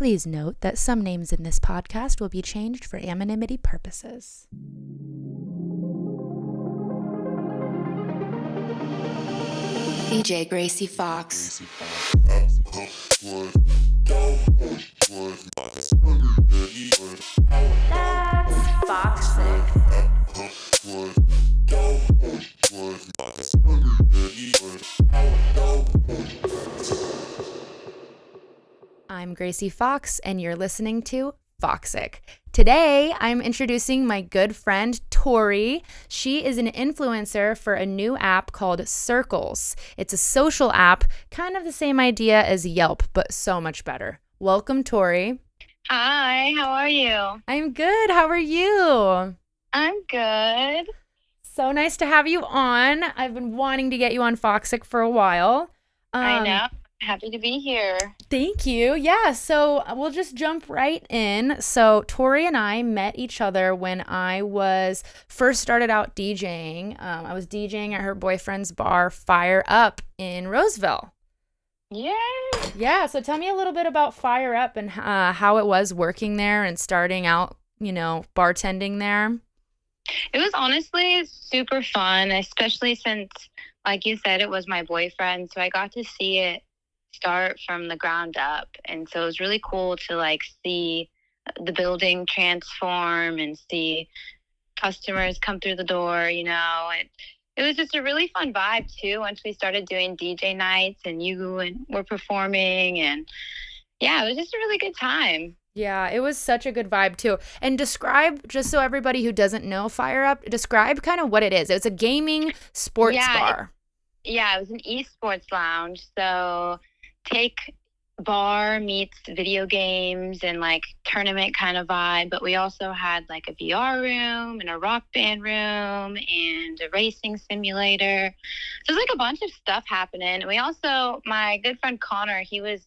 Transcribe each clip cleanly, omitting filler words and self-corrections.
Please note that some names in this podcast will be changed for anonymity purposes. DJ Gracie Fox. That's Foxic. I'm Gracie Fox, and you're listening to Foxic. Today, I'm introducing my good friend, Tori. She is an influencer for a new app called Circles. It's a social app, kind of the same idea as Yelp, but so much better. Welcome, Tori. Hi, how are you? I'm good. How are you? I'm good. So nice to have you on. I've been wanting to get you on Foxic for a while. I know. Happy to be here. Thank you. Yeah, so we'll just jump right in. So Tori and I met each other when I was first started out DJing. I was DJing at her boyfriend's bar, Fire Up in Roseville. Yay! Yeah, so tell me a little bit about Fire Up and how it was working there and starting out, bartending there. It was honestly super fun, especially since, like you said, it was my boyfriend. So I got to see it start from the ground up. And so it was really cool to see the building transform and see customers come through the door, and it was just a really fun vibe too once we started doing DJ nights and you were performing, and yeah, it was just a really good time. Yeah, it was such a good vibe too. And describe, just so everybody who doesn't know Fire Up, describe kind of what it is. It's a gaming sports bar. It was an esports lounge. So take bar meets video games and tournament kind of vibe, but we also had a VR room and a rock band room and a racing simulator. So there's a bunch of stuff happening. We also, my good friend Connor, he was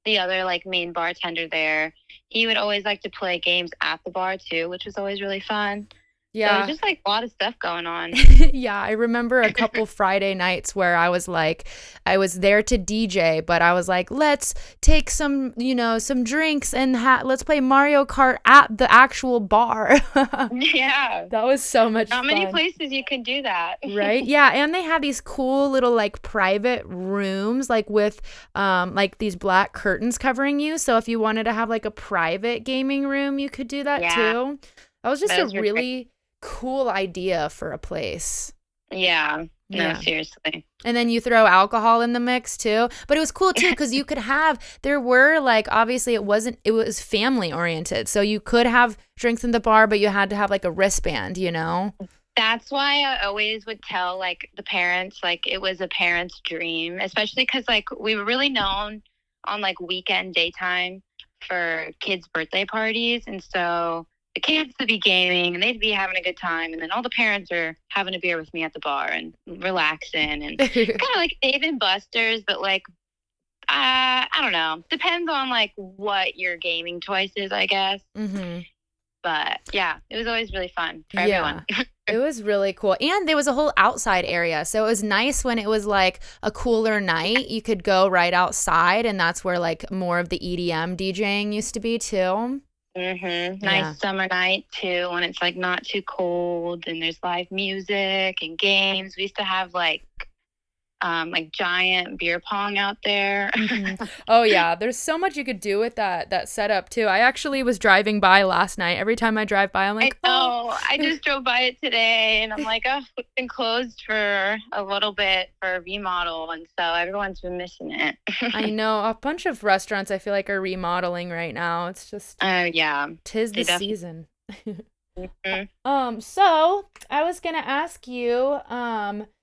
the other main bartender there. He would always like to play games at the bar too, which was always really fun. Yeah. So it was just a lot of stuff going on. Yeah, I remember a couple Friday nights where I was I was there to DJ, but I was let's take some, some drinks and let's play Mario Kart at the actual bar. Yeah. That was so much fun. Not many places you can do that. Right? Yeah, and they had these cool little private rooms with these black curtains covering you. So if you wanted to have a private gaming room, you could do that too. That was just a really cool idea for a place. Yeah. No, seriously. And then you throw alcohol in the mix too. But it was cool too because you could there were obviously it was family oriented. So you could have drinks in the bar, but you had to have a wristband, That's why I always would tell the parents, it was a parent's dream, especially because we were really known on weekend daytime for kids' birthday parties. And so the kids would be gaming and they'd be having a good time. And then all the parents are having a beer with me at the bar and relaxing and kind of like Dave and Buster's, but I don't know. Depends on what your gaming choice is, I guess. Mm-hmm. But yeah, it was always really fun for everyone. It was really cool. And there was a whole outside area. So it was nice when it was a cooler night. You could go right outside, and that's where more of the EDM DJing used to be too. Mm-hmm. Nice summer night too, when it's not too cold and there's live music and games. We used to have giant beer pong out there. Mm-hmm. Oh yeah, there's so much you could do with that setup too. I actually was driving by last night. Every time I drive by, I'm I just drove by it today and I'm it's been closed for a little bit for a remodel, and so everyone's been missing it. I know a bunch of restaurants I feel are remodeling right now. It's just tis the season. Mm-hmm. So I was gonna ask you,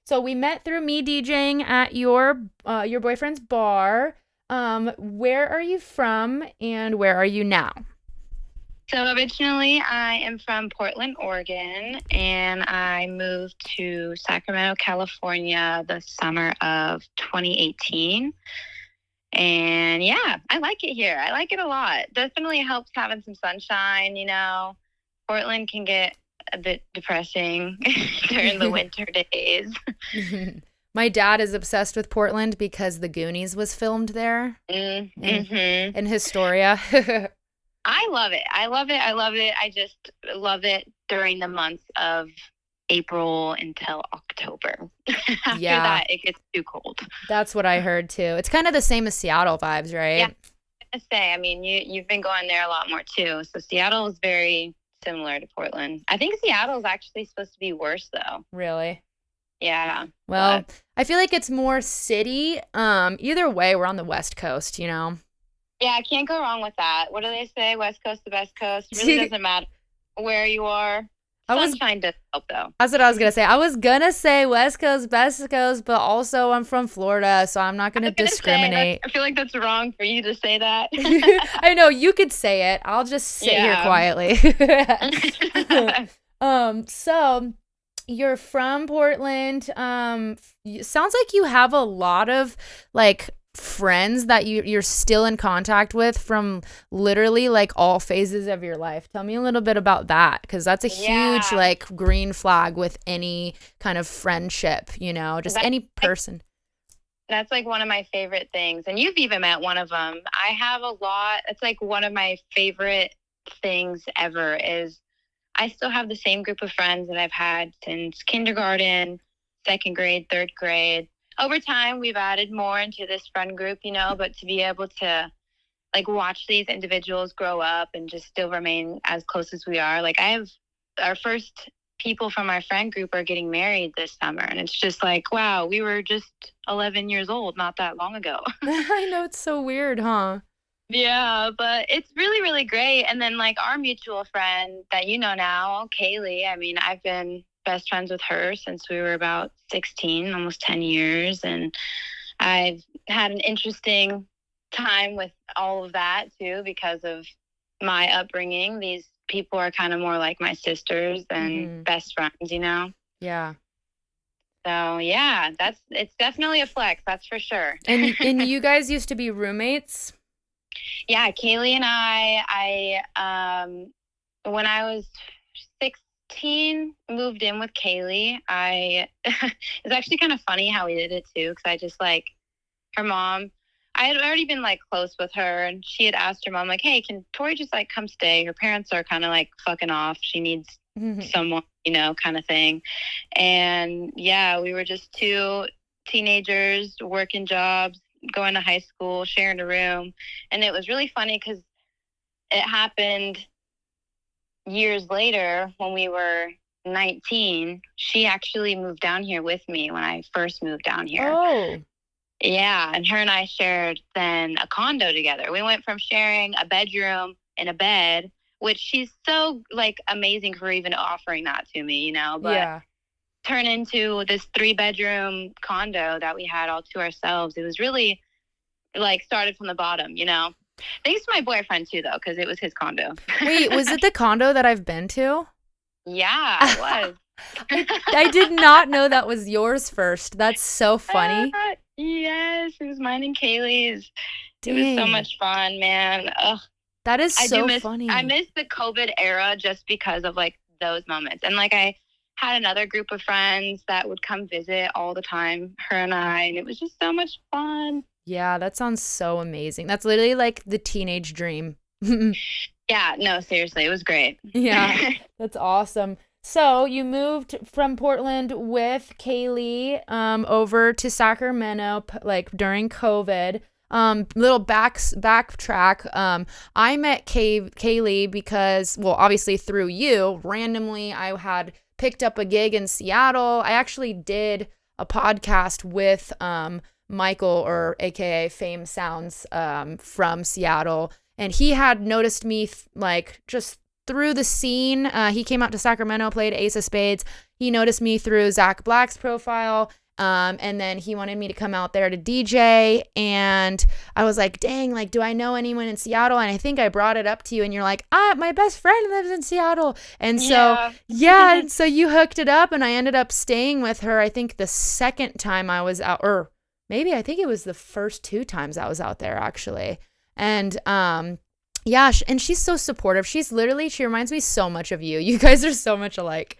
so we met through me DJing at your boyfriend's bar. Where are you from and where are you now? So originally I am from Portland, Oregon, and I moved to Sacramento, California the summer of 2018. And yeah, I like it here. I like it a lot. Definitely helps having some sunshine, Portland can get a bit depressing during the winter days. My dad is obsessed with Portland because The Goonies was filmed there in Historia. I love it. I love it. I love it. I just love it during the months of April until October. After that, it gets too cold. That's what I heard too. It's kind of the same as Seattle vibes, right? Yeah. I say, I mean, you've been going there a lot more too. So Seattle is very similar to Portland. I think Seattle is actually supposed to be worse though. Really? Yeah. Well, I feel like it's more city. Either way, we're on the West Coast, you know? Yeah, I can't go wrong with that. What do they say? West Coast, the best coast. It really doesn't matter where you are. Sunshine does help, though. That's what I was going to say. I was going to say West Coast, best coast, but also I'm from Florida, so I'm not going to discriminate. I feel like that's wrong for you to say that. I know. You could say it. I'll just sit here quietly. So you're from Portland. Sounds like you have a lot of, like, friends that you're still in contact with from literally like all phases of your life. Tell me a little bit about that, because that's a huge like green flag with any kind of friendship, you know, just any person. That's like one of my favorite things, and you've even met one of them. I have a lot. It's like one of my favorite things ever is I still have the same group of friends that I've had since kindergarten, second grade, third grade. Over time, we've added more into this friend group, you know, but to be able to like watch these individuals grow up and just still remain as close as we are. Like I have our first people from our friend group are getting married this summer. And it's just like, wow, we were just 11 years old not that long ago. I know, it's so weird, huh? Yeah, but it's really, really great. And then like our mutual friend that you know now, Kaylee, I mean, I've been best friends with her since we were about 16, almost 10 years. And I've had an interesting time with all of that too, because of my upbringing. These people are kind of more like my sisters than best friends, you know? Yeah. So yeah, it's definitely a flex. That's for sure. And you guys used to be roommates? Yeah. Kaylee and I, when I was 16, moved in with Kaylee. It's actually kind of funny how we did it too, because I just like her mom. I had already been like close with her, and she had asked her mom like, "Hey, can Tori just like come stay? Her parents are kind of like fucking off. She needs someone, you know, kind of thing." And yeah, we were just two teenagers working jobs, going to high school, sharing a room, and it was really funny because it happened years later when we were 19. She actually moved down here with me when I first moved down here. Oh. Yeah, and her and I shared then a condo together. We went from sharing a bedroom and a bed, which she's so like amazing for even offering that to me, you know, but turn into this 3-bedroom condo that we had all to ourselves. It was really like started from the bottom, you know. Thanks to my boyfriend too, though, because it was his condo. Wait, was it the condo that I've been to? Yeah, it was. I did not know that was yours first. That's so funny. Yes, it was mine and Kaylee's. Dang. It was so much fun, man. Ugh. That is funny. I miss the COVID era just because of like those moments. And like I had another group of friends that would come visit all the time, her and I, and it was just so much fun. Yeah, that sounds so amazing. That's literally like the teenage dream. Yeah, no, seriously, it was great. Yeah, that's awesome. So you moved from Portland with Kaylee over to Sacramento like during COVID. Little backtrack. I met Kaylee because, well, obviously through you. Randomly, I had picked up a gig in Seattle. I actually did a podcast with Michael, or AKA Fame Sounds, from Seattle, and he had noticed me like just through the scene. He came out to Sacramento, played Ace of Spades. He noticed me through Zach Black's profile. And then he wanted me to come out there to DJ, and I was like, dang, like, do I know anyone in Seattle? And I think I brought it up to you, and you're like, my best friend lives in Seattle. And so, and so you hooked it up, and I ended up staying with her, I think the second time I was out, or maybe I think it was the first 2 times I was out there, actually. And, yeah, and she's so supportive. She reminds me so much of you. You guys are so much alike.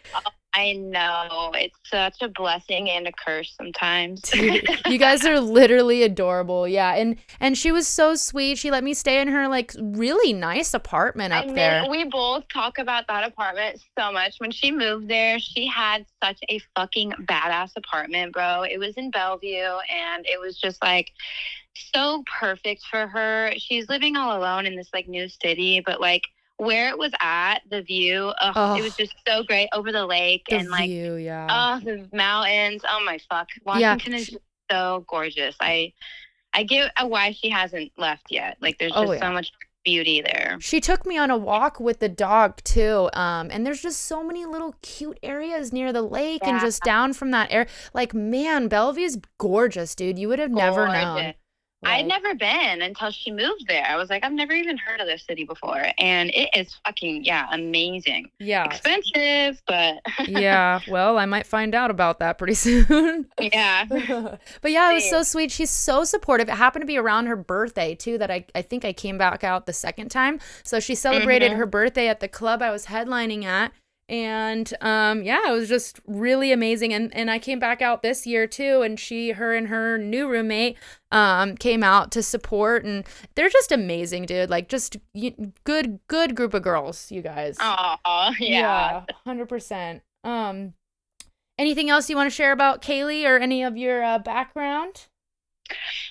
I know. It's such a blessing and a curse sometimes. Dude, you guys are literally adorable. Yeah. And she was so sweet. She let me stay in her like really nice apartment I up mean, there. we both talk about that apartment so much. When she moved there, she had such a fucking badass apartment, bro. It was in Bellevue, and it was just like so perfect for her. She's living all alone in this like new city, but like where it was at, the view, it was Oh, just so great over the lake the and like, view, yeah. the mountains. Oh my fuck. Yeah. Washington is just so gorgeous. I get why she hasn't left yet. Like there's Oh just so yeah. much beauty there. She took me on a walk with the dog too. And there's just so many little cute areas near the lake and Yeah, just down from that air. Like, man, Bellevue's gorgeous, dude. You would have never known. gorgeous. I'd Like, never been until she moved there. I was like, I've never even heard of this city before. And it is fucking, yeah, amazing. yeah. Expensive, but Yeah, well, I might find out about that pretty soon. yeah. But yeah, it was so sweet. She's so supportive. It happened to be around her birthday too that I think I came back out the second time. So she celebrated her birthday at the club I was headlining at. And yeah, it was just really amazing. And I came back out this year too, and her and her new roommate came out to support, and they're just amazing, dude. Like just good group of girls, you guys. Oh, yeah. 100%. Anything else you want to share about Kaylee or any of your background?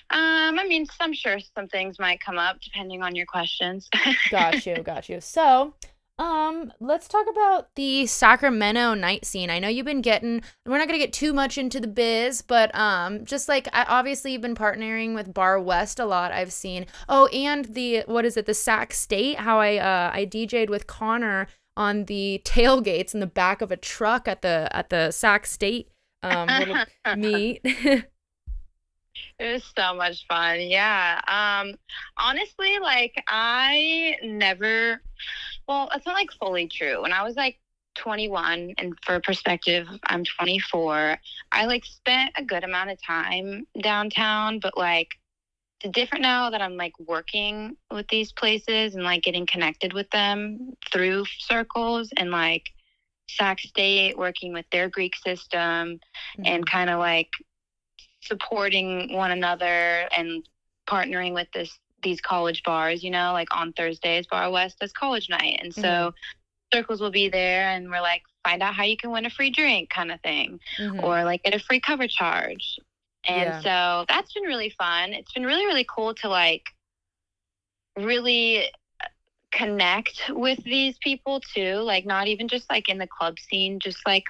I mean, I'm sure some things might come up depending on your questions. Got you. So, let's talk about the Sacramento night scene. I know you've been we're not gonna get too much into the biz, but just like obviously you've been partnering with Bar West a lot. I've seen. Oh, and what is it? The Sac State. How I DJ'd with Connor on the tailgates in the back of a truck at the Sac State little meet. It was so much fun. Yeah. Honestly, like I never, well, it's not like fully true. When I was like 21, and for perspective, I'm 24, I like spent a good amount of time downtown, but like it's different now that I'm like working with these places and like getting connected with them through circles and like Sac State working with their Greek system and kind of like supporting one another and partnering with these college bars, like on Thursdays, Bar West does college night. And so circles will be there and we're like, find out how you can win a free drink kind of thing, or like get a free cover charge. And so that's been really fun. It's been really, really cool to like really connect with these people too. Like not even just like in the club scene, just like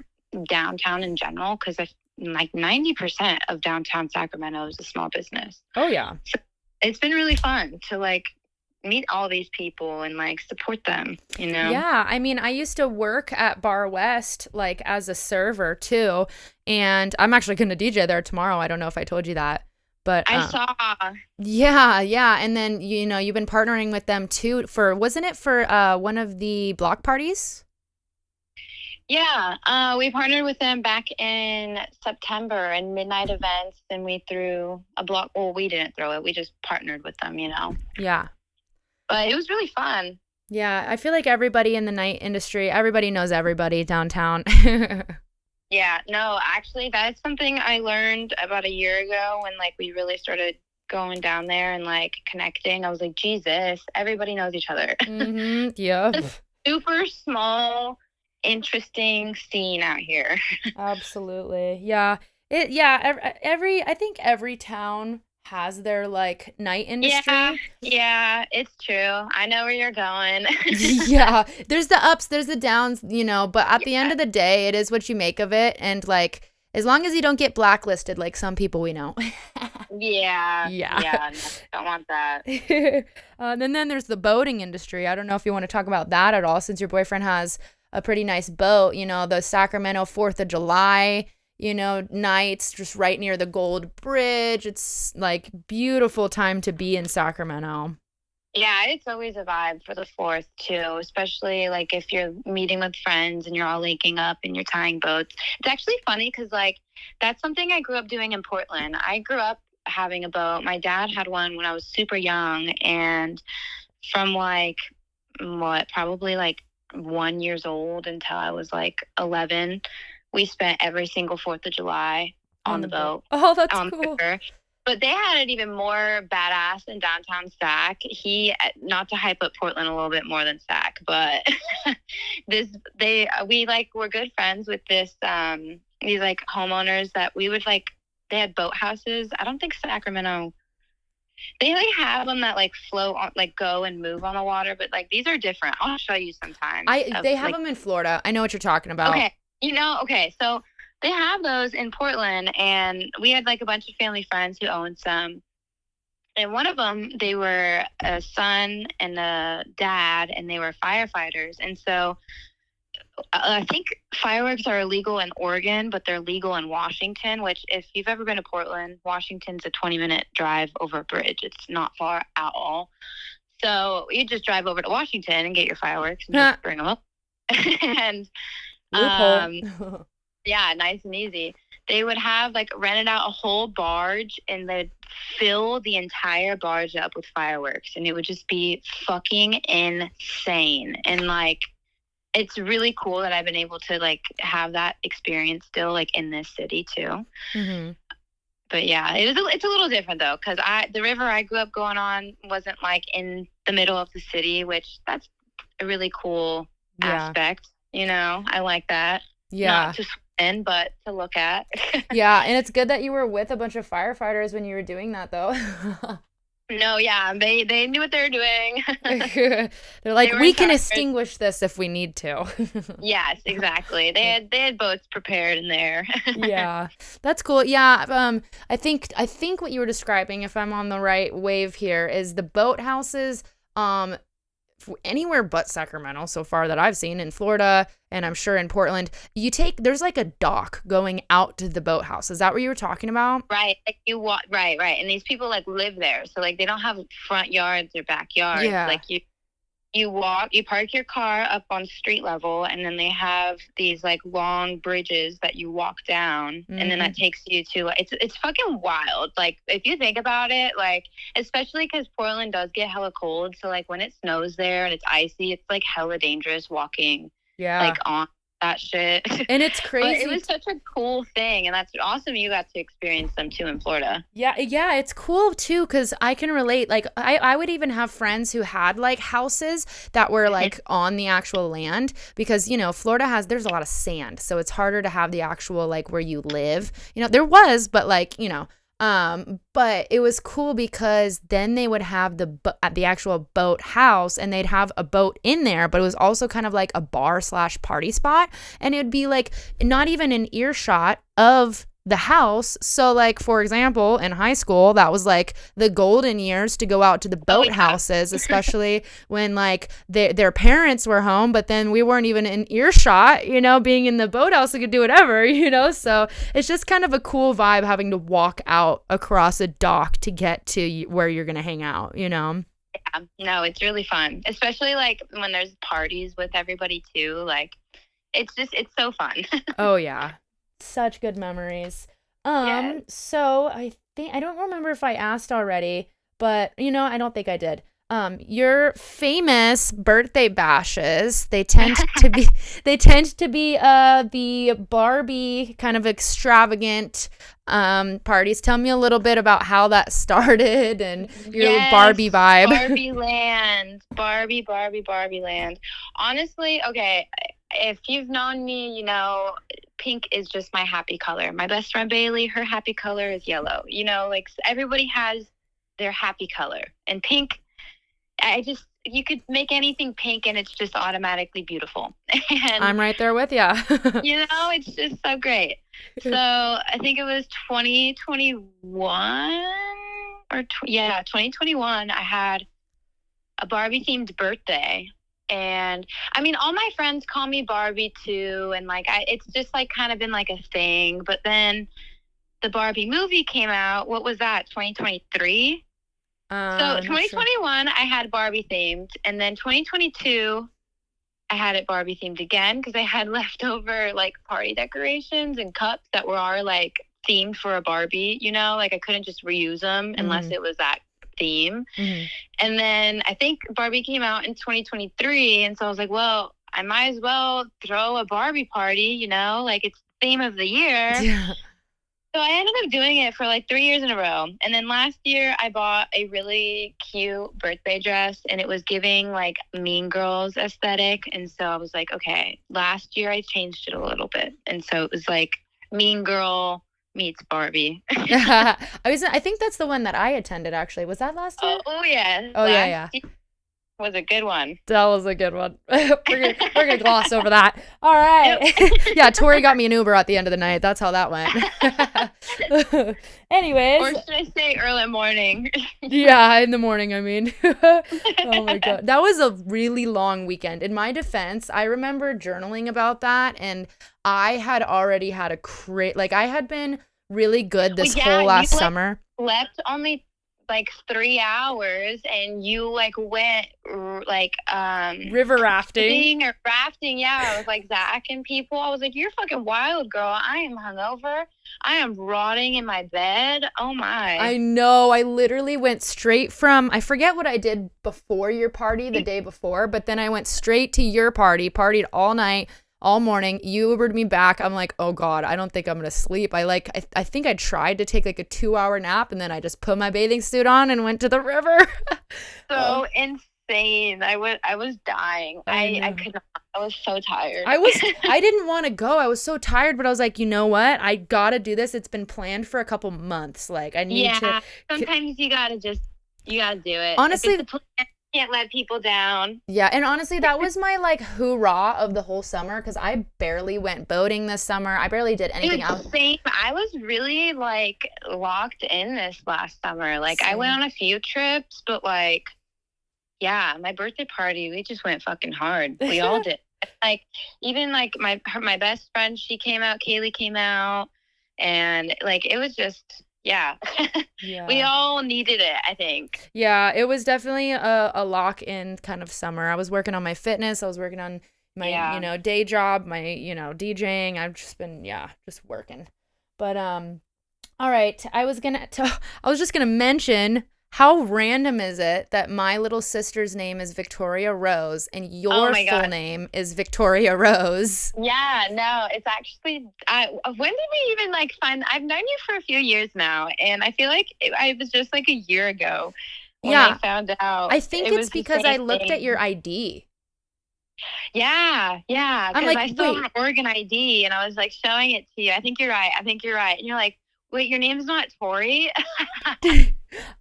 downtown in general. Cause like 90% of downtown Sacramento is a small business. Oh yeah. So it's been really fun to like meet all these people and like support them, Yeah, I mean, I used to work at Bar West like as a server too, and I'm actually going to DJ there tomorrow. I don't know if I told you that, but I saw. Yeah, and then you've been partnering with them too wasn't it for one of the block parties? Yeah, we partnered with them back in September in midnight events, and we threw a block. Well, we didn't throw it. We just partnered with them, Yeah. But it was really fun. Yeah, I feel like everybody in the night industry, everybody knows everybody downtown. Yeah, no, actually, that's something I learned about a year ago when like we really started going down there and like connecting. I was like, Jesus, everybody knows each other. Yep. Super small, interesting scene out here. Absolutely. Yeah. I think every town has their like night industry. Yeah, it's true. I know where you're going. Yeah. There's the ups, there's the downs, but at the end of the day, it is what you make of it. And like, as long as you don't get blacklisted like some people we know. Yeah. Yeah. No, don't want that. And then there's the boating industry. I don't know if you want to talk about that at all, since your boyfriend has a pretty nice boat, the Sacramento 4th of July, nights just right near the Gold Bridge. It's like beautiful time to be in Sacramento. Yeah, it's always a vibe for the 4th too, especially like if you're meeting with friends and you're all linking up and you're tying boats. It's actually funny because like that's something I grew up doing in Portland. I grew up having a boat. My dad had one when I was super young, and from like probably like 1 years old until I was like 11. We spent every single 4th of July on the boat. Oh, that's on the cool. river. But they had it even more badass in downtown Sac. Not to hype up Portland a little bit more than Sac, but we're good friends with these like homeowners that we would like. They had boat houses. I don't think Sacramento. They like have them that like float on, like go and move on the water, but like these are different. I'll show you sometime. They have them in Florida. I know what you're talking about. Okay, okay, so they have those in Portland, and we had like a bunch of family friends who owned some. And one of them, they were a son and a dad, and they were firefighters. And so I think fireworks are illegal in Oregon, but they're legal in Washington, which if you've ever been to Portland, Washington's a 20-minute drive over a bridge. It's not far at all. So you just drive over to Washington and get your fireworks and just bring them up. And yeah, nice and easy. They would have like rented out a whole barge, and they'd fill the entire barge up with fireworks, and it would just be fucking insane. And like, it's really cool that I've been able to like have that experience still like in this city too. Mm-hmm. But yeah, it's a little different though, because the river I grew up going on wasn't like in the middle of the city, which that's a really cool aspect. You know, I like that. Yeah. Not to swim, but to look at. Yeah, and it's good that you were with a bunch of firefighters when you were doing that, though. No, yeah, they knew what they were doing. They're like, we can extinguish this if we need to. Yes, exactly. They had boats prepared in there. Yeah, that's cool. Yeah, I think what you were describing, if I'm on the right wave here, is the boathouses. Anywhere but Sacramento so far that I've seen, in Florida, and I'm sure in Portland, there's like a dock going out to the boathouse. Is that what you were talking about? Right. Like you walk, right. And these people like live there. So like they don't have front yards or backyards. Yeah. Like you park your car up on street level, and then they have these like long bridges that you walk down, and then that takes you to, it's fucking wild. Like if you think about it, like, especially because Portland does get hella cold. So like when it snows there and it's icy, it's like hella dangerous walking like on that shit. And it's crazy. But it was such a cool thing, and that's awesome you got to experience them too in Florida. Yeah, it's cool too, because I can relate. Like I would even have friends who had like houses that were like on the actual land, because Florida there's a lot of sand, so it's harder to have the actual like where you live. There was, but like but it was cool because then they would have the actual boat house, and they'd have a boat in there, but it was also kind of like a bar/party spot, and it would be like not even an earshot of the house. So like, for example, in high school, that was like the golden years to go out to the boat houses, especially when like their parents were home, but then we weren't even in earshot, being in the boathouse, we could do whatever, so it's just kind of a cool vibe having to walk out across a dock to get to where you're going to hang out, Yeah, no, it's really fun, especially like when there's parties with everybody too. Like it's so fun. Oh yeah. Such good memories. Yes. So I don't remember if I asked already, but I don't think I did. Your famous birthday bashes, they tend to be the Barbie kind of extravagant parties. Tell me a little bit about how that started and your Barbie vibe. Barbie land. Barbie land. Honestly, okay, if you've known me, pink is just my happy color. My best friend Bailey, her happy color is yellow. Like everybody has their happy color. And pink, you could make anything pink and it's just automatically beautiful. And I'm right there with you. It's just so great. So I think it was 2021 2021. I had a Barbie themed birthday. And I mean, all my friends call me Barbie too. And like, it's just like kind of been like a thing. But then the Barbie movie came out. What was that? 2023? So 2021, I had Barbie themed. And then 2022, I had it Barbie themed again, because I had leftover like party decorations and cups that were all like themed for a Barbie, like I couldn't just reuse them unless it was that theme. And then I think Barbie came out in 2023, and so I was like, well, I might as well throw a Barbie party, you know, like it's the theme of the year. Yeah. So I ended up doing it for like 3 years in a row. And then last year I bought a really cute birthday dress and it was giving like Mean Girls aesthetic. And so I was like, okay, last year I changed it a little bit. And so it was like Mean Girl meets Barbie. I think that's the one that I attended actually. Was that last year? Oh yeah. Oh, yeah. Last year was a good one. That was a good one. We're gonna gloss over that. All right. Yeah, Tori got me an Uber at the end of the night. That's how that went. Anyways. Or should I say early morning? Yeah, in the morning, I mean. Oh my God. That was a really long weekend. In my defense, I remember journaling about that, and I had already had I had been really good this whole last summer. Slept only like 3 hours and you like went like river rafting or rafting. Yeah, with like Zach and people. I was like, you're fucking wild, girl. I am hungover. I am rotting in my bed. Oh my. I know. I literally went straight from, I forget what I did before your party the day before, but then I went straight to your party, partied all night, all morning. You Ubered me back. I'm like, oh God, I don't think I'm gonna sleep. I think I tried to take like a 2-hour nap, and then I just put my bathing suit on and went to the river. So insane. I was dying. I could not. I was so tired. I didn't want to go. I was so tired, but I was like, you know what? I gotta do this. It's been planned for a couple months. Like I need to. Sometimes you gotta do it. Honestly, can't let people down. Yeah, and honestly, that was my like hoorah of the whole summer because I barely went boating this summer. I barely did anything else. Same. I was really like locked in this last summer. Like I went on a few trips, but like, yeah, my birthday party, we just went fucking hard. We all did. Like even like my best friend, she came out. Kaylee came out, and like it was just. Yeah. Yeah. We all needed it, I think. Yeah, it was definitely a lock-in kind of summer. I was working on my fitness. I was working on my, day job, my, DJing. I've just been, just working. But, all right. I was just going to mention, how random is it that my little sister's name is Victoria Rose and your full name is Victoria Rose? Yeah, no, it's actually, when did we even like find, I've known you for a few years now, and I feel like it was just like a year ago when I found out. I think it's because I looked at your ID. Yeah, because like, I saw an Oregon ID and I was like showing it to you. I think you're right. And you're like, wait, your name's not Tori?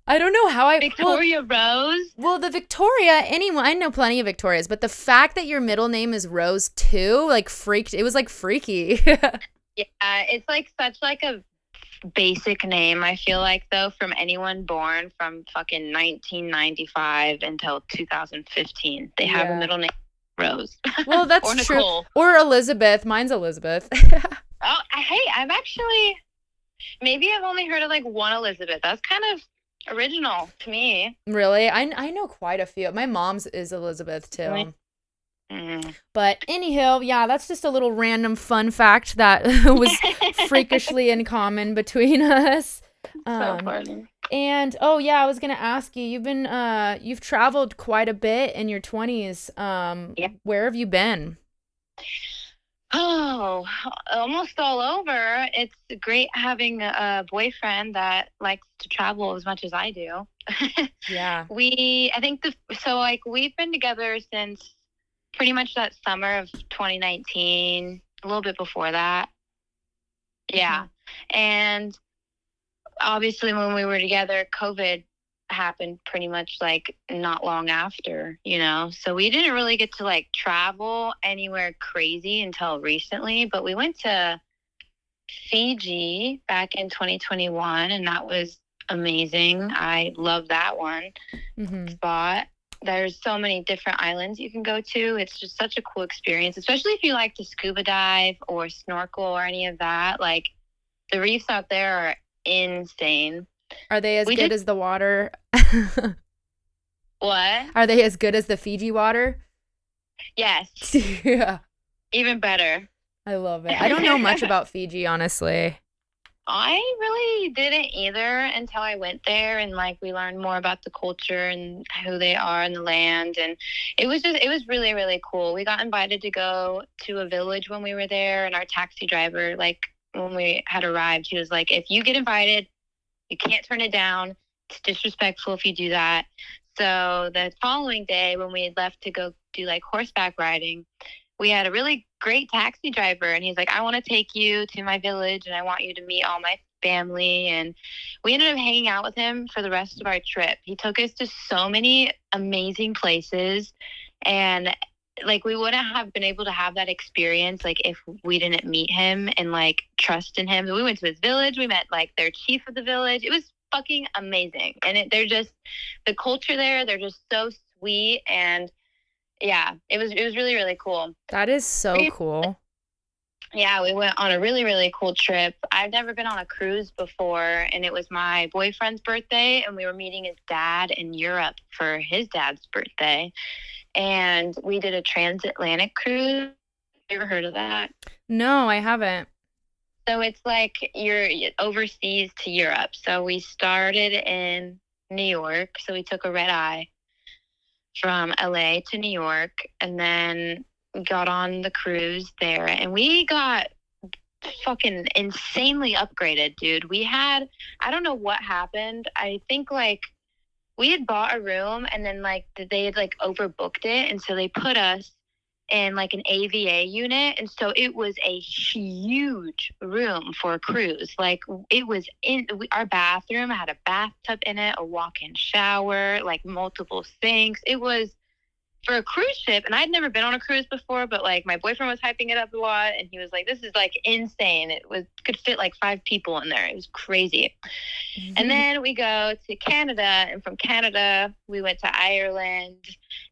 I don't know how Victoria Rose? Well, the Victoria, I know plenty of Victorias, but the fact that your middle name is Rose too, like it was like freaky. Yeah, it's like such like a basic name, I feel like, though, from anyone born from fucking 1995 until 2015. They have a middle name, Rose. Well, that's or true. Nicole. Or Elizabeth. Mine's Elizabeth. Oh, hey, maybe I've only heard of like one Elizabeth. That's kind of original to me. Really? I know quite a few. My mom's is Elizabeth too. Really? Mm. But anyhow, yeah, that's just a little random fun fact that was freakishly in common between us. So funny. And I was gonna ask you. You've traveled quite a bit in your 20s. Where have you been? Oh, almost all over. It's great having a boyfriend that likes to travel as much as I do. Yeah. We've been together since pretty much that summer of 2019, a little bit before that. Yeah. Mm-hmm. And obviously when we were together, COVID happened pretty much like not long after, so we didn't really get to like travel anywhere crazy until recently, but we went to Fiji back in 2021 and that was amazing. I love that one spot. There's so many different islands you can go to. It's just such a cool experience, especially if you like to scuba dive or snorkel or any of that. Like the reefs out there are insane. Are they as good as the water? What? Are they as good as the Fiji water? Yes. Yeah. Even better. I love it. I don't know much about Fiji, honestly. I really didn't either until I went there and like we learned more about the culture and who they are and the land. And it was really, really cool. We got invited to go to a village when we were there, and our taxi driver, like when we had arrived, he was like, if you get invited, you can't turn it down. It's disrespectful if you do that. So the following day when we had left to go do like horseback riding, we had a really great taxi driver, and he's like, I want to take you to my village and I want you to meet all my family. And we ended up hanging out with him for the rest of our trip. He took us to so many amazing places, and like we wouldn't have been able to have that experience like if we didn't meet him and like trust in him. We went to his village, we met like their chief of the village. It was fucking amazing. And they're just the culture there, they're just so sweet. And yeah, it was really, really cool. That is so cool. Yeah, we went on a really, really cool trip. I've never been on a cruise before, and it was my boyfriend's birthday, and we were meeting his dad in Europe for his dad's birthday. And we did a transatlantic cruise. You ever heard of that? No, I haven't. So it's like you're overseas to Europe. So we started in New York. So we took a red eye from LA to New York, and then got on the cruise there, and we got fucking insanely upgraded, dude. We had, I don't know what happened. I think like we had bought a room, and then like they had like overbooked it, and so they put us in like an AVA unit, and so it was a huge room for a cruise. Like it was in our bathroom had a bathtub in it, a walk-in shower, like multiple sinks. It was for a cruise ship, and I'd never been on a cruise before, but like my boyfriend was hyping it up a lot, and he was like, this is like insane. It could fit like 5 people in there. It was crazy. Mm-hmm. And then we go to Canada, and from Canada we went to Ireland,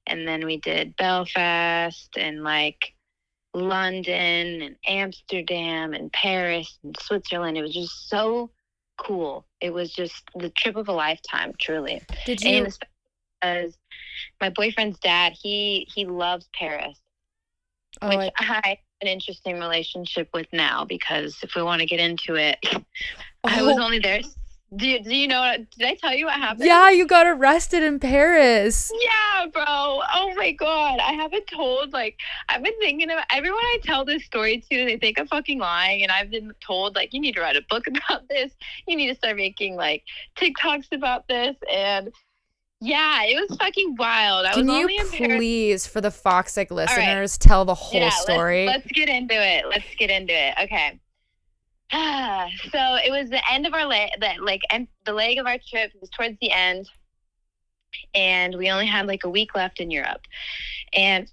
and then we did Belfast and like London and Amsterdam and Paris and Switzerland. It was just so cool. It was just the trip of a lifetime, truly. Did you? And because my boyfriend's dad, he loves Paris, which I have an interesting relationship with now, because if we want to get into it, I was only there. Do you know? Did I tell you what happened? Yeah, you got arrested in Paris. Yeah, bro. Oh my God. I haven't told, like, I've been thinking of everyone I tell this story to, they think I'm fucking lying. And I've been told, like, you need to write a book about this. You need to start making, like, TikToks about this. And yeah, it was fucking wild. Can you please, for the Foxic listeners, tell the whole story? Let's get into it. Okay. So it was the end of our the leg of our trip. It was towards the end, and we only had like a week left in Europe. And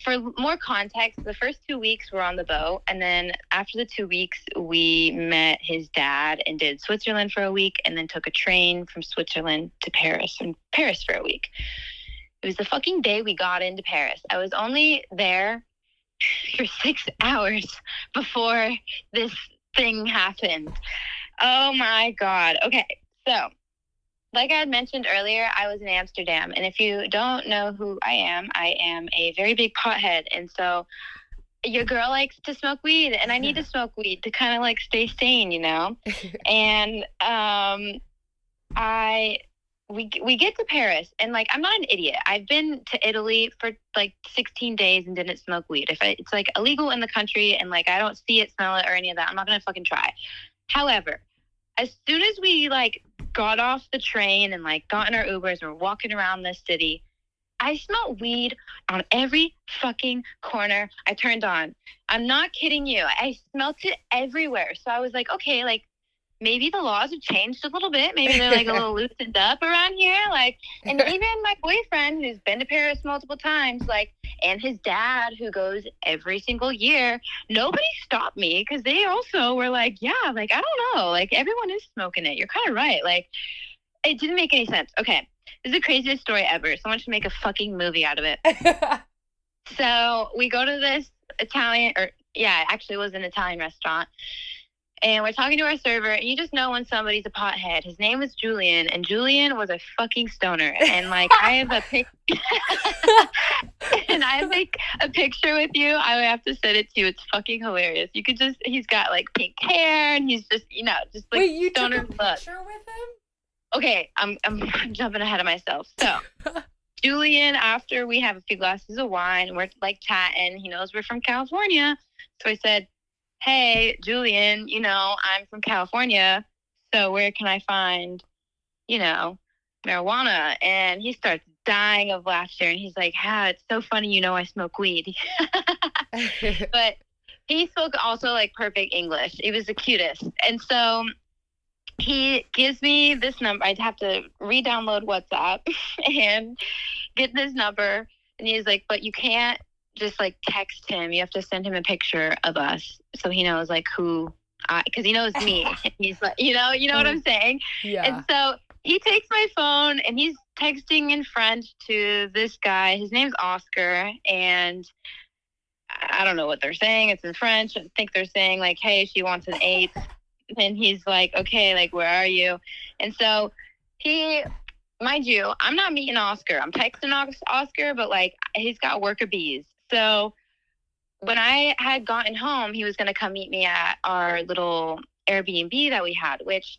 for more context, the first 2 weeks were on the boat, and then after the 2 weeks, we met his dad and did Switzerland for a week, and then took a train from Switzerland to Paris, and Paris for a week. It was the fucking day we got into Paris. I was only there for 6 hours before this thing happened. Oh my God. Okay, so like I had mentioned earlier, I was in Amsterdam. And if you don't know who I am a very big pothead. And so your girl likes to smoke weed, and I need to smoke weed to kind of like stay sane, you know? And we get to Paris, and like, I'm not an idiot. I've been to Italy for like 16 days and didn't smoke weed. If it's like illegal in the country and like I don't see it, smell it, or any of that, I'm not going to fucking try. However, as soon as we like got off the train and like got in our Ubers and we're walking around this city, I smelled weed on every fucking corner I turned on. I'm not kidding you. I smelled it everywhere. So I was like, okay, like maybe the laws have changed a little bit. Maybe they're like a little loosened up around here. Like, and even my boyfriend, who's been to Paris multiple times, like, and his dad, who goes every single year, nobody stopped me, because they also were like, yeah, like, I don't know, like, everyone is smoking it. You're kind of right. Like, it didn't make any sense. Okay, this is the craziest story ever. Someone should make a fucking movie out of it. So we go to this actually it was an Italian restaurant. And we're talking to our server, and you just know when somebody's a pothead. His name was Julian, and Julian was a fucking stoner. And like, I have a I make a picture with you, I would have to send it to you. It's fucking hilarious. You could just, he's got like pink hair and he's just, just like Wait, you took stoner a picture with him? Okay, I'm jumping ahead of myself. So Julian, after we have a few glasses of wine, we're like chatting. He knows we're from California. So I said, hey, Julian, I'm from California. So where can I find, marijuana? And he starts dying of laughter. And he's like, it's so funny, I smoke weed. But he spoke also like perfect English. He was the cutest. And so he gives me this number. I'd have to re-download WhatsApp and get this number. And he's like, but you can't just like text him. You have to send him a picture of us so he knows like who because he knows me. He's like, you know what I'm saying? Yeah. And so he takes my phone and he's texting in French to this guy. His name's Oscar. And I don't know what they're saying. It's in French. I think they're saying like, hey, she wants an 8. And he's like, okay, like, where are you? And so mind you, I'm not meeting Oscar. I'm texting Oscar, but like, he's got worker bees. So when I had gotten home, he was going to come meet me at our little Airbnb that we had, which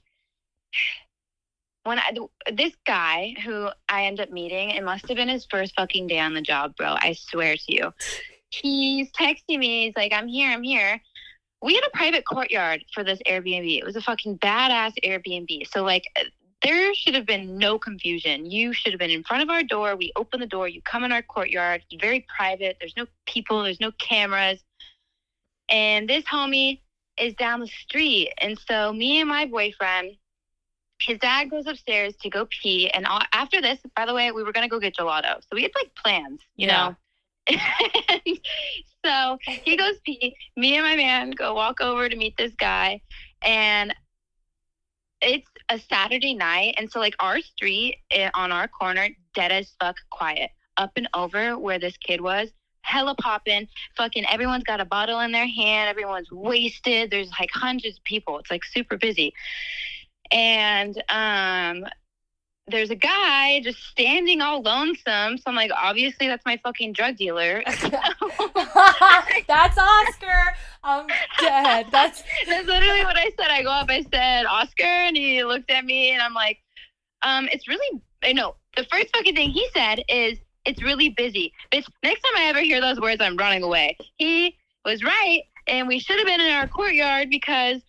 this guy who I ended up meeting, it must have been his first fucking day on the job, bro. I swear to you. He's texting me. He's like, I'm here. We had a private courtyard for this Airbnb. It was a fucking badass Airbnb. So, like, there should have been no confusion. You should have been in front of our door. We open the door. You come in our courtyard. It's very private. There's no people. There's no cameras. And this homie is down the street. And so me and my boyfriend, his dad goes upstairs to go pee. And after this, by the way, we were going to go get gelato. So we had, like, plans, you know? So he goes pee. Me and my man go walk over to meet this guy, and it's a Saturday night. And so like our street on our corner, dead as fuck quiet. Up and over where this kid was, hella popping. Fucking everyone's got a bottle in their hand. Everyone's wasted. There's like hundreds of people. It's like super busy. And there's a guy just standing all lonesome. So I'm like, obviously that's my fucking drug dealer. That's Oscar. I'm dead. That's literally what I said. I go up, I said, Oscar, and he looked at me and I'm like, it's really, no, the first fucking thing he said is, it's really busy. Bitch, next time I ever hear those words, I'm running away. He was right, and we should have been in our courtyard because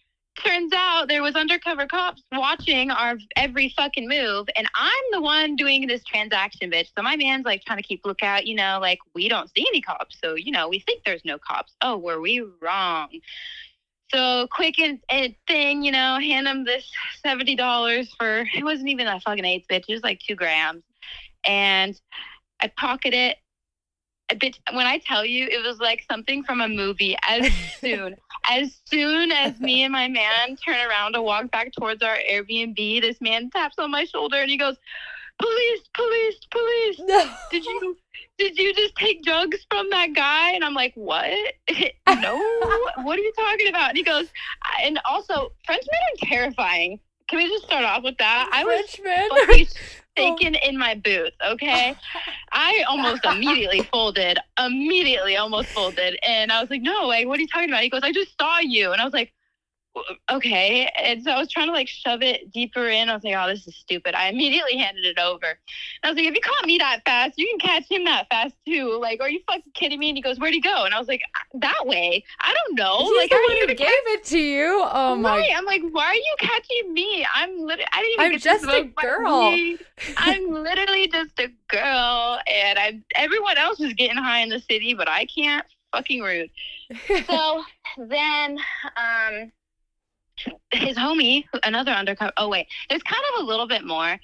turns out there was undercover cops watching our every fucking move, and I'm the one doing this transaction, bitch. So my man's like trying to keep lookout, like we don't see any cops. So, we think there's no cops. Oh, were we wrong? So quick and thing, hand him this $70 for, it wasn't even a fucking eighth, bitch. It was like 2 grams. And I pocket it. Bitch, when I tell you, it was like something from a movie. As soon as me and my man turn around to walk back towards our Airbnb, this man taps on my shoulder and he goes, police. no. Did you just take drugs from that guy? And I'm like, what? No, what are you talking about? And he goes, and also Frenchmen are terrifying. Can we just start off with that? I was fucking shaking in my boots, okay? I almost immediately folded. And I was like, no, like, what are you talking about? He goes, I just saw you. And I was like, okay. And so I was trying to like shove it deeper in. I was like, oh, this is stupid. I immediately handed it over. And I was like, if you caught me that fast, you can catch him that fast too. Like, are you fucking kidding me? And he goes, where'd he go? And I was like, that way. I don't know. He's like, the one who gave it to you. Oh my. Right. I'm like, why are you catching me? I didn't even get just to smoke a girl. I'm literally just a girl, and everyone else is getting high in the city, but I can't. Fucking rude. So then, his homie, another undercover. Oh wait, there's kind of a little bit more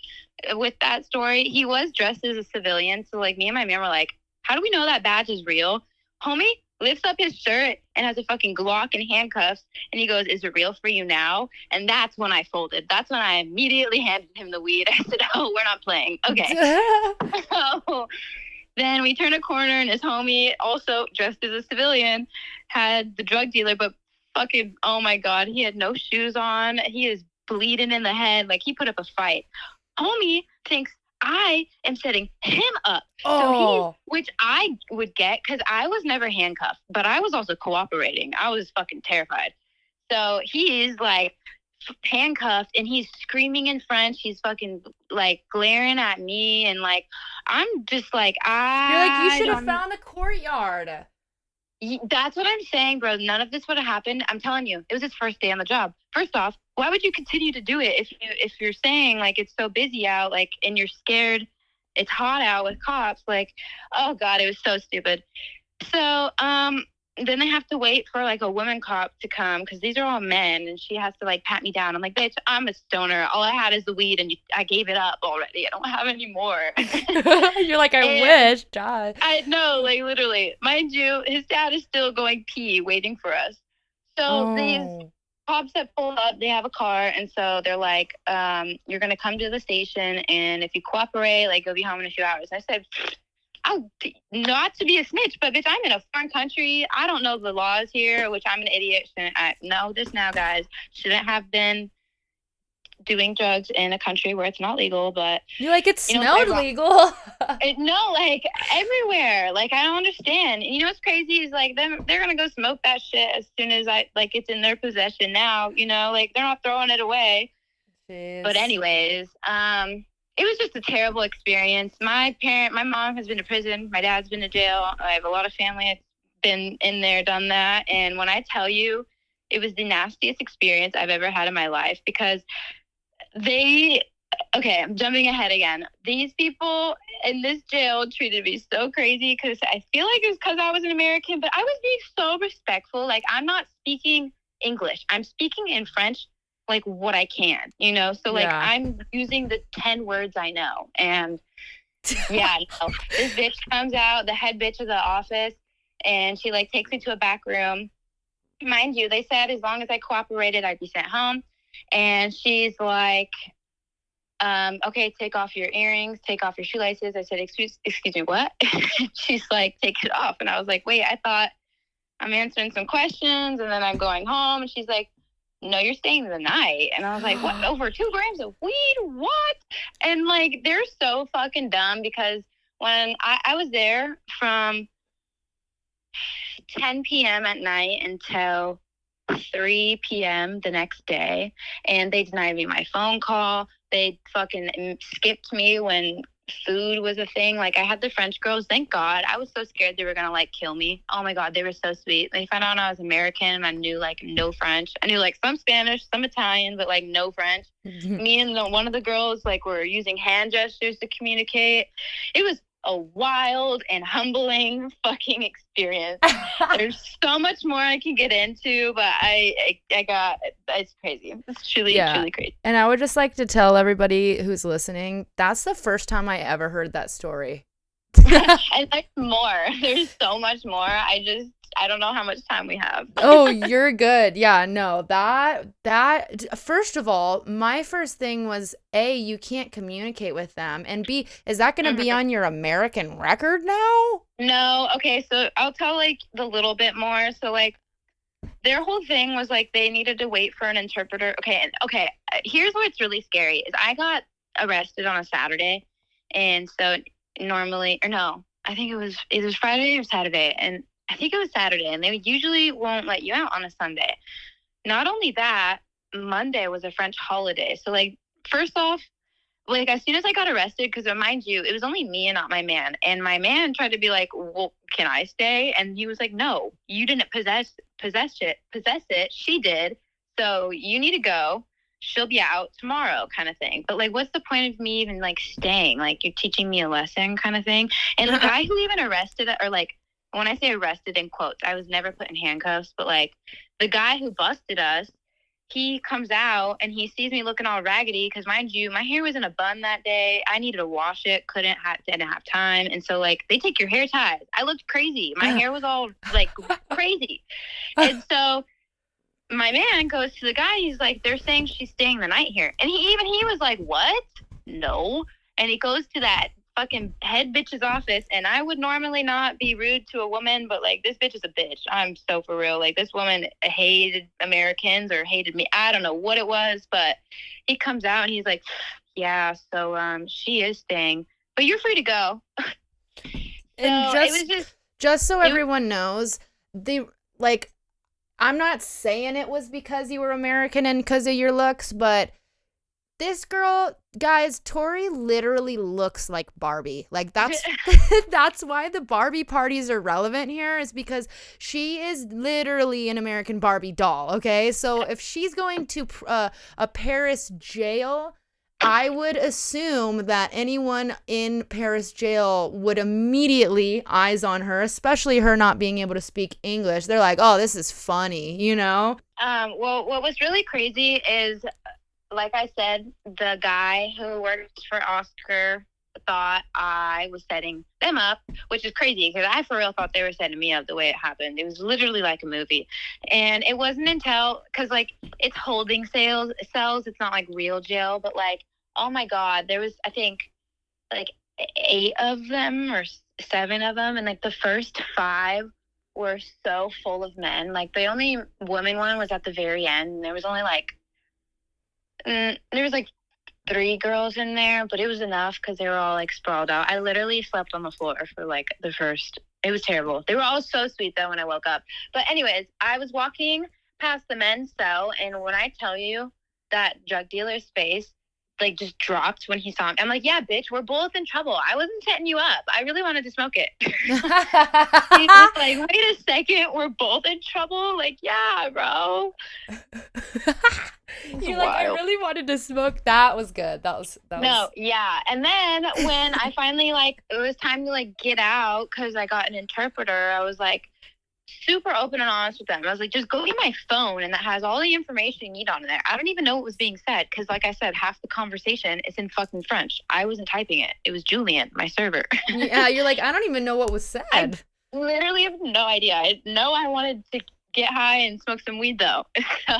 with that story. He was dressed as a civilian, so like me and my man were like, "How do we know that badge is real?" Homie lifts up his shirt and has a fucking Glock and handcuffs, and he goes, "Is it real for you now?" And that's when I folded. That's when I immediately handed him the weed. I said, "Oh, we're not playing. Okay." So then we turn a corner, and his homie, also dressed as a civilian, had the drug dealer, but fucking, oh my God, he had no shoes on. He is bleeding in the head. Like, he put up a fight. Homie thinks I am setting him up. Oh. Which I would get because I was never handcuffed, but I was also cooperating. I was fucking terrified. So he's like handcuffed and he's screaming in French. He's fucking like glaring at me and like, I'm just like, You're like, you should have found the courtyard. That's what I'm saying, bro. None of this would have happened. I'm telling you, it was his first day on the job. First off, why would you continue to do it if you're saying like it's so busy out, like, and you're scared, it's hot out with cops, like, oh god, it was so stupid. So then they have to wait for like a woman cop to come because these are all men, and she has to like pat me down. I'm like, bitch, I'm a stoner. All I had is the weed, and I gave it up already. I don't have any more. You're like, I wish, God. I know, like literally. Mind you, his dad is still going pee, waiting for us. So these cops that pull up, they have a car, and so they're like, you're gonna come to the station, and if you cooperate, like you'll be home in a few hours. I said, oh, not to be a snitch, but bitch, I'm in a foreign country. I don't know the laws here, which I'm an idiot. Shouldn't I know this now, guys? Shouldn't have been doing drugs in a country where it's not legal, but you're like, it smelled legal. No, like everywhere. Like I don't understand. And you know what's crazy is like they're gonna go smoke that shit as soon as it's in their possession now. You know, like they're not throwing it away. Jeez. But anyways, it was just a terrible experience. My mom has been to prison. My dad's been to jail. I have a lot of family that's been in there, done that. And when I tell you, it was the nastiest experience I've ever had in my life because okay, I'm jumping ahead again. These people in this jail treated me so crazy because I feel like it was because I was an American, but I was being so respectful. Like, I'm not speaking English. I'm speaking in French, like, what I can, you know? So, like, I'm using the 10 words I know. And, yeah, this bitch comes out, the head bitch of the office, and she, like, takes me to a back room. Mind you, they said as long as I cooperated, I'd be sent home. And she's like, okay, take off your earrings, take off your shoelaces. I said, excuse me, what? She's like, take it off. And I was like, wait, I thought I'm answering some questions and then I'm going home. And she's like, no, you're staying the night. And I was like, what? Over 2 grams of weed? What? And like, they're so fucking dumb because when I was there from 10 p.m. at night until 3 p.m. the next day, and they denied me my phone call. They fucking skipped me when food was a thing. Like, I had the French girls, thank God. I was so scared they were gonna like kill me. Oh my God, they were so sweet. They found out I was American and I knew like no French. I knew like some Spanish, some Italian, but like no French. Me and one of the girls like were using hand gestures to communicate. It was a wild and humbling fucking experience. There's so much more I can get into, but it's crazy. It's truly crazy. And I would just like to tell everybody who's listening, that's the first time I ever heard that story. And there's more. There's so much more. I don't know how much time we have. Oh, you're good. Yeah, no, that first of all, my first thing was A, you can't communicate with them, and B, is that going to be on your American record now? No. Okay, so I'll tell like the little bit more. So like their whole thing was like they needed to wait for an interpreter. Okay. Here's what's really scary is I got arrested on a Saturday, and so normally, or no, I think it was Friday or Saturday, and I think it was Saturday, and they usually won't let you out on a Sunday. Not only that, Monday was a French holiday. So, like, first off, like, as soon as I got arrested, because mind you, it was only me and not my man. And my man tried to be like, well, can I stay? And he was like, no, you didn't possess it. She did. So you need to go. She'll be out tomorrow kind of thing. But, like, what's the point of me even, like, staying? Like, you're teaching me a lesson kind of thing. And the guy who even arrested, or, like, when I say arrested in quotes, I was never put in handcuffs, but like the guy who busted us, he comes out and he sees me looking all raggedy because mind you, my hair was in a bun that day. I needed to wash it, didn't have time. And so like they take your hair ties. I looked crazy. My hair was all like crazy. And so my man goes to the guy. He's like, they're saying she's staying the night here. And he was like, what? No. And he goes to that fucking head bitch's office, and I would normally not be rude to a woman, but like this bitch is a bitch. I'm so for real. Like this woman hated Americans or hated me. I don't know what it was, but he comes out and he's like, Yeah, so she is staying, but you're free to go. And So it was just so it was everyone knows, the like I'm not saying it was because you were American and because of your looks, but this girl, guys, Tori literally looks like Barbie. Like that's that's why the Barbie parties are relevant here, is because she is literally an American Barbie doll, okay? So if she's going to a Paris jail, I would assume that anyone in Paris jail would immediately eyes on her, especially her not being able to speak English. They're like, "Oh, this is funny," you know? well, what was really crazy is, like I said, the guy who works for Oscar thought I was setting them up, which is crazy because I for real thought they were setting me up the way it happened. It was literally like a movie. And it wasn't until, because like it's holding cells, it's not like real jail, but like, oh my God, there was, I think, like 8 of them or 7 of them. And like the first 5 were so full of men. Like the only woman one was at the very end. And there was only like, there was like 3 girls in there, but it was enough because they were all like sprawled out. I literally slept on the floor for like the first. It was terrible. They were all so sweet though when I woke up. But anyways, I was walking past the men's cell, and when I tell you that drug dealer's face like just dropped when he saw me, I'm like, yeah, bitch, we're both in trouble. I wasn't setting you up. I really wanted to smoke it. He was like, wait a second, we're both in trouble. Like, yeah, bro. You're like, I really wanted to smoke. That was good. No, yeah. And then when I finally, like, it was time to, like, get out because I got an interpreter, I was, like, super open and honest with them. I was like, just go get my phone, and that has all the information you need on there. I don't even know what was being said because, like I said, half the conversation is in fucking French. I wasn't typing it. It was Julian, my server. Yeah, you're like, I don't even know what was said. I literally have no idea. I know I wanted to get high and smoke some weed though. So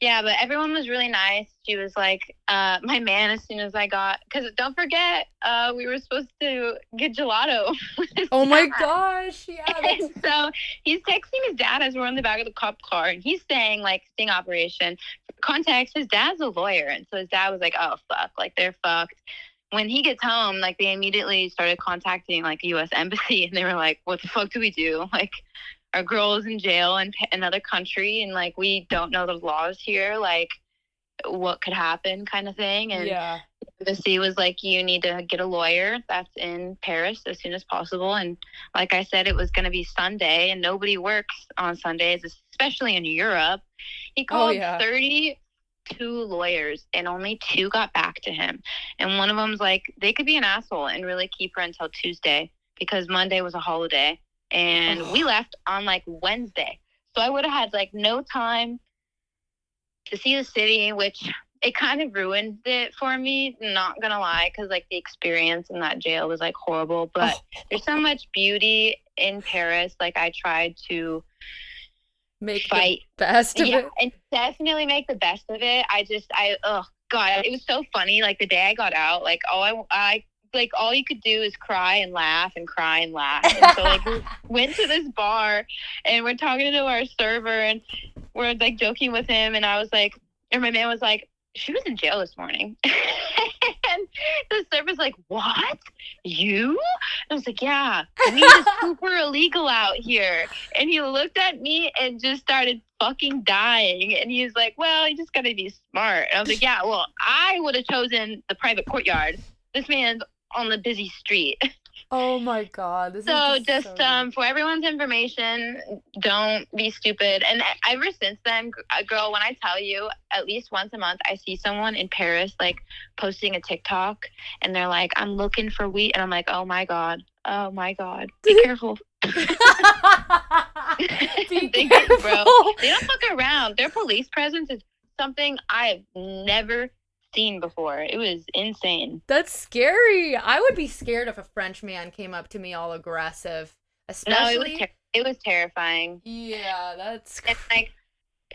yeah, but everyone was really nice. She was like, my man, as soon as I got, because don't forget, we were supposed to get gelato. Oh my gosh, yeah. So he's texting his dad as we're in the back of the cop car, and he's saying like sting operation. For context, his dad's a lawyer, and so his dad was like, oh fuck, like they're fucked. When he gets home, like they immediately started contacting like the U.S. embassy, and they were like, what the fuck do we do? Like, our girl is in jail in another country, and like we don't know the laws here, like what could happen, kind of thing. And yeah, the embassy was like, you need to get a lawyer that's in Paris as soon as possible. And like I said, it was going to be Sunday, and nobody works on Sundays, especially in Europe. He called 32 lawyers, and only 2 got back to him. And one of them's like, they could be an asshole and really keep her until Tuesday because Monday was a holiday. And we left on like Wednesday. So I would have had like no time to see the city, which it kind of ruined it for me, not gonna lie, because like the experience in that jail was like horrible. But there's so much beauty in Paris. Like I tried to make the best of it. And definitely make the best of it. Oh God, it was so funny. Like the day I got out, like like all you could do is cry and laugh and cry and laugh. And so like we went to this bar, and we're talking to our server, and we're like joking with him, and I was like, and my man was like, she was in jail this morning. And the server's like, what? You? And I was like, yeah, weed is super illegal out here. And he looked at me and just started fucking dying. And he was like, well, you just gotta be smart. And I was like, yeah, well, I would have chosen the private courtyard. This man's on the busy street. Oh my God. This so is just for everyone's information, don't be stupid. And ever since then, girl, when I tell you, at least once a month, I see someone in Paris like posting a TikTok, and they're like, I'm looking for weed. And I'm like, oh my God, be careful. Be careful, bro. They don't fuck around. Their police presence is something I've never seen before. It was insane. That's scary. I would be scared if a French man came up to me all aggressive, especially. No, it was terrifying. Yeah, that's like,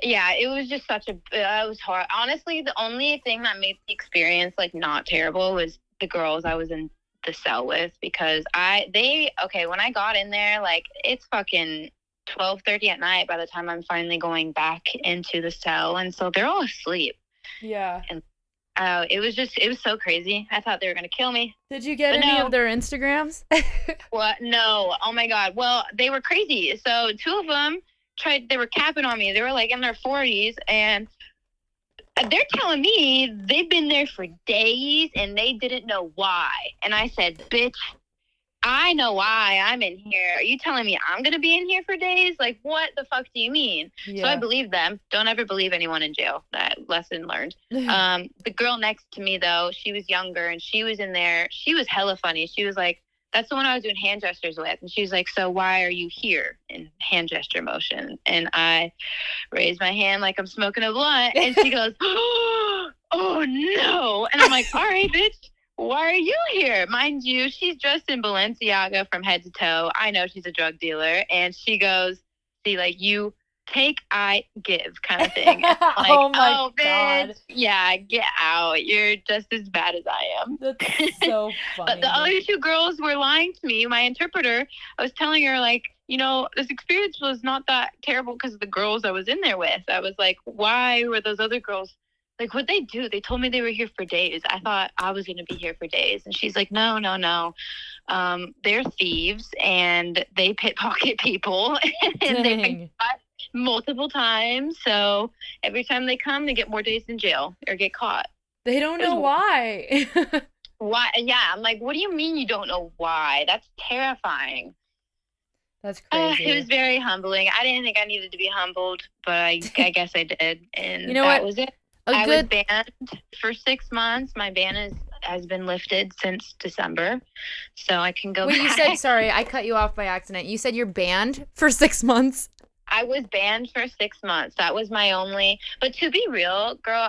yeah, it was just it was hard. Honestly, the only thing that made the experience like not terrible was the girls I was in the cell with, because when I got in there, like it's fucking 12:30 at night by the time I'm finally going back into the cell, and so they're all asleep. Yeah. And Oh, it was so crazy. I thought they were going to kill me. Did you get But any no. of their Instagrams? What? No. Oh my God. Well, they were crazy. So 2 of them they were capping on me. They were like in their 40s, and they're telling me they've been there for days and they didn't know why. And I said, bitch, I know why I'm in here. Are you telling me I'm going to be in here for days? Like, what the fuck do you mean? Yeah. So I believed them. Don't ever believe anyone in jail. That lesson learned. The girl next to me, though, she was younger and she was in there. She was hella funny. She was like, that's the one I was doing hand gestures with. And she was like, so why are you here in hand gesture motion? And I raised my hand like I'm smoking a blunt. And she goes, oh, no. And I'm like, all right, bitch. Why are you here? Mind you, she's dressed in Balenciaga from head to toe. I know she's a drug dealer. And she goes, see, like, you take, I give kind of thing. Like, God. bitch. Yeah, get out. You're just as bad as I am. That's so funny. But the other 2 girls were lying to me. My interpreter, I was telling her, like, you know, this experience was not that terrible because of the girls I was in there with. I was like, why were those other girls? Like, what'd they do? They told me they were here for days. I thought I was going to be here for days. And she's like, no. They're thieves and they pickpocket people and they've been caught multiple times. So every time they come, they get more days in jail or get caught. They don't know why. Why? Yeah. I'm like, what do you mean you don't know why? That's terrifying. That's crazy. It was very humbling. I didn't think I needed to be humbled, but I guess I did. And you know that what? was it. I was banned for 6 months. My ban has been lifted since December, so I can go back. You said, sorry, I cut you off by accident. You said you're banned for 6 months? I was banned for 6 months. That was my only, but to be real, girl,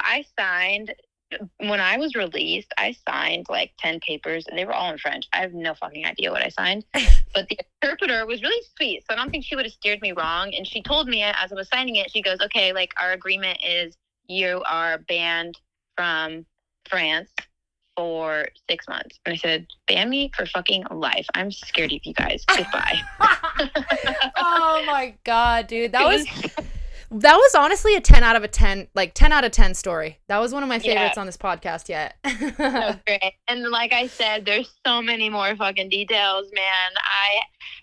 when I was released, I signed like 10 papers, and they were all in French. I have no fucking idea what I signed, but the interpreter was really sweet, so I don't think she would have steered me wrong, and she told me as I was signing it, she goes, okay, like, our agreement is you are banned from France for 6 months. And I said, ban me for fucking life. I'm scared of you guys. Goodbye. Oh my God, dude. That was honestly a 10 out of 10 story. That was one of my favorites on this podcast yet. That was great. And like I said, there's so many more fucking details, man.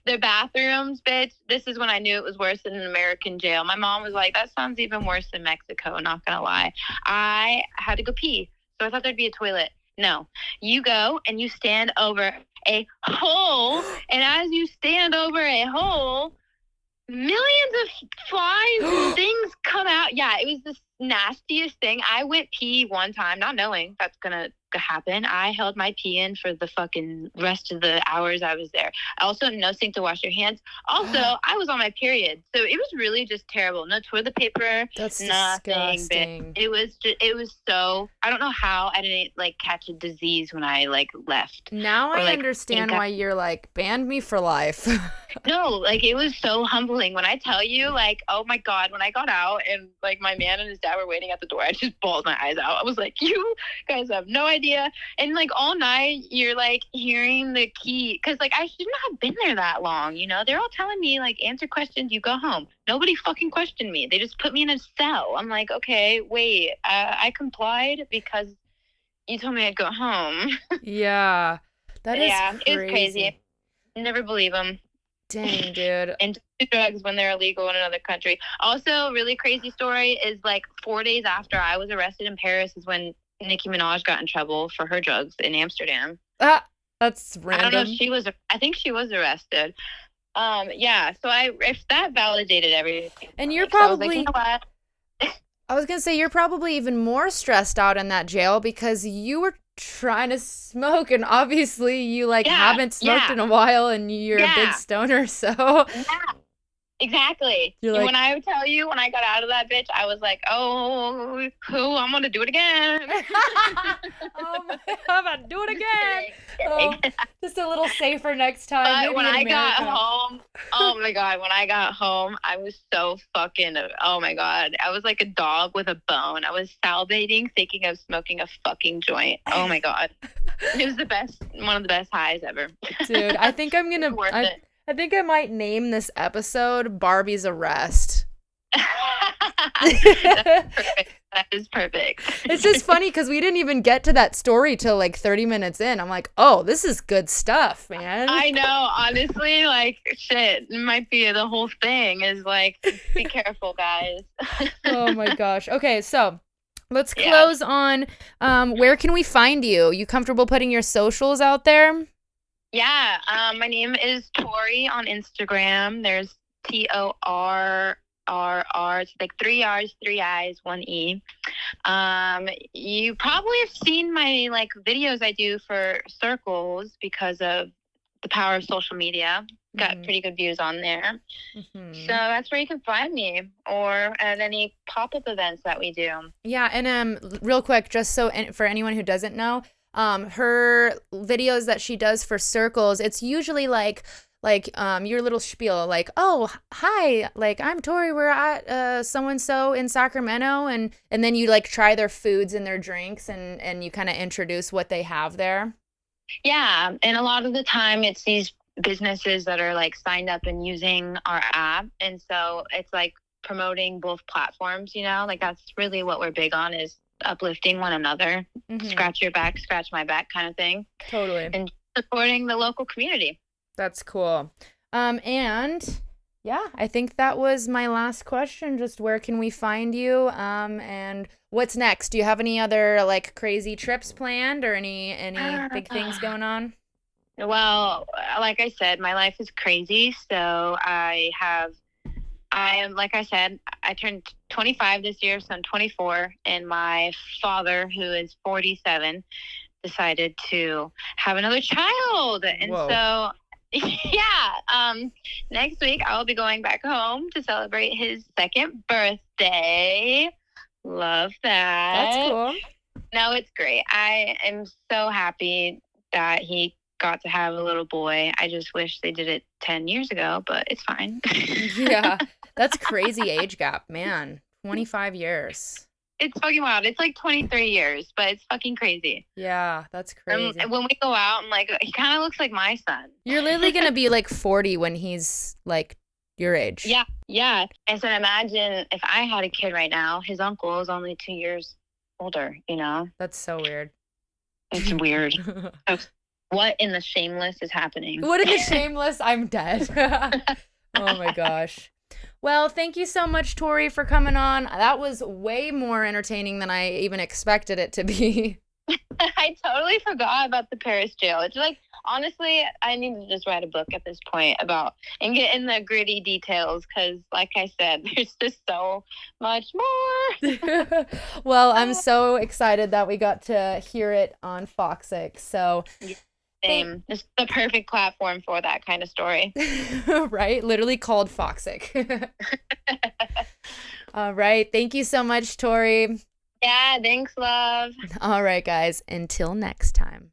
The bathrooms, bitch, this is when I knew it was worse than an American jail. My mom was like, that sounds even worse than Mexico, not gonna lie. I had to go pee, so I thought there'd be a toilet. No. You go and you stand over a hole, and as you stand over a hole, millions of flies and things come out. Yeah, it was the nastiest thing. I went pee one time, not knowing that's gonna happen. I held my pee in for the fucking rest of the hours I was there. Also, no sink to wash your hands. Also, I was on my period, so it was really just terrible. No toilet paper. That's nothing. disgusting. It was so. I don't know how I didn't like catch a disease when I like left. Now I understand why you're like banned me for life. No, like it was so humbling when I tell you, like, oh my God, when I got out and like my man and his dad were waiting at the door, I just bawled my eyes out. I was like, you guys have no idea. And like all night, you're like hearing the key because like I shouldn't have been there that long. You know, they're all telling me like answer questions, you go home. Nobody fucking questioned me. They just put me in a cell. I'm like, okay, wait, I complied because you told me I'd go home. Yeah, that is crazy. It was crazy. Never believe them. Dang, dude. And do drugs when they're illegal in another country. Also, really crazy story is like 4 days after I was arrested in Paris is when Nicki Minaj got in trouble for her drugs in Amsterdam. That's random. I don't know if she was. I think she was arrested. Yeah. So if that validated everything. And you're probably. So I was like, you know what? I was gonna say you're probably even more stressed out in that jail because you were trying to smoke, and obviously you haven't smoked in a while, and you're a big stoner, so. Yeah. Exactly. Like, when I tell you, when I got out of that bitch, I was like, oh, I'm going to do it again. Oh my God, I'm going to do it again. Oh, just a little safer next time. But when I got home, oh my God, when I got home, I was so fucking, oh my God. I was like a dog with a bone. I was salivating, thinking of smoking a fucking joint. Oh my God. It was one of the best highs ever. Dude, I think I'm going to, I think I might name this episode Barbie's Arrest. That is perfect. It's just funny because we didn't even get to that story till like 30 minutes in. I'm like, oh, this is good stuff, man. I know, honestly, like, shit, it might be the whole thing is like, be careful, guys. Oh my gosh. Okay, so let's close on where can we find you? You comfortable putting your socials out there? Yeah, my name is Tori on Instagram. There's TORRR. It's like 3 R's, 3 I's, 1 E. You probably have seen my like videos I do for circles because of the power of social media. Got pretty good views on there. So that's where you can find me, or at any pop-up events that we do. Yeah, and real quick, just so for anyone who doesn't know, her videos that she does for circles, it's usually like your little spiel, like, oh, hi, like, I'm Tori, we're at so-and-so in Sacramento, and then you like try their foods and their drinks, and you kind of introduce what they have there. Yeah, and a lot of the time it's these businesses that are like signed up and using our app, and so it's like promoting both platforms, you know, like that's really what we're big on, is uplifting one another, scratch your back, scratch my back kind of thing. Totally. And supporting the local community. That's cool. And yeah, I think that was my last question. Just where can we find you? And what's next? Do you have any other like crazy trips planned, or any big things going on? Well, like I said, my life is crazy. So I am, like I said, I turned 25 this year, so I'm 24. And my father, who is 47, decided to have another child. And so, yeah, next week I'll be going back home to celebrate his second birthday. Love that. That's cool. No, it's great. I am so happy that he got to have a little boy. I just wish they did it 10 years ago, but it's fine. Yeah, that's crazy age gap, man. 25 years. It's fucking wild. It's like 23 years, but it's fucking crazy. Yeah, that's crazy. When we go out, I'm like, he kind of looks like my son. You're literally going to be like 40 when he's like your age. Yeah, yeah. And so imagine if I had a kid right now, his uncle is only 2 years older, you know? That's so weird. It's weird. What in the shameless is happening? What in the shameless? I'm dead. Oh my gosh. Well, thank you so much, Tori, for coming on. That was way more entertaining than I even expected it to be. I totally forgot about the Paris jail. It's like, honestly, I need to just write a book at this point about and get in the gritty details because, like I said, there's just so much more. Well, I'm so excited that we got to hear it on Foxic. So, same. It's the perfect platform for that kind of story. Right? Literally called Foxic. All right. Thank you so much, Tori. Yeah, thanks, love. All right, guys. Until next time.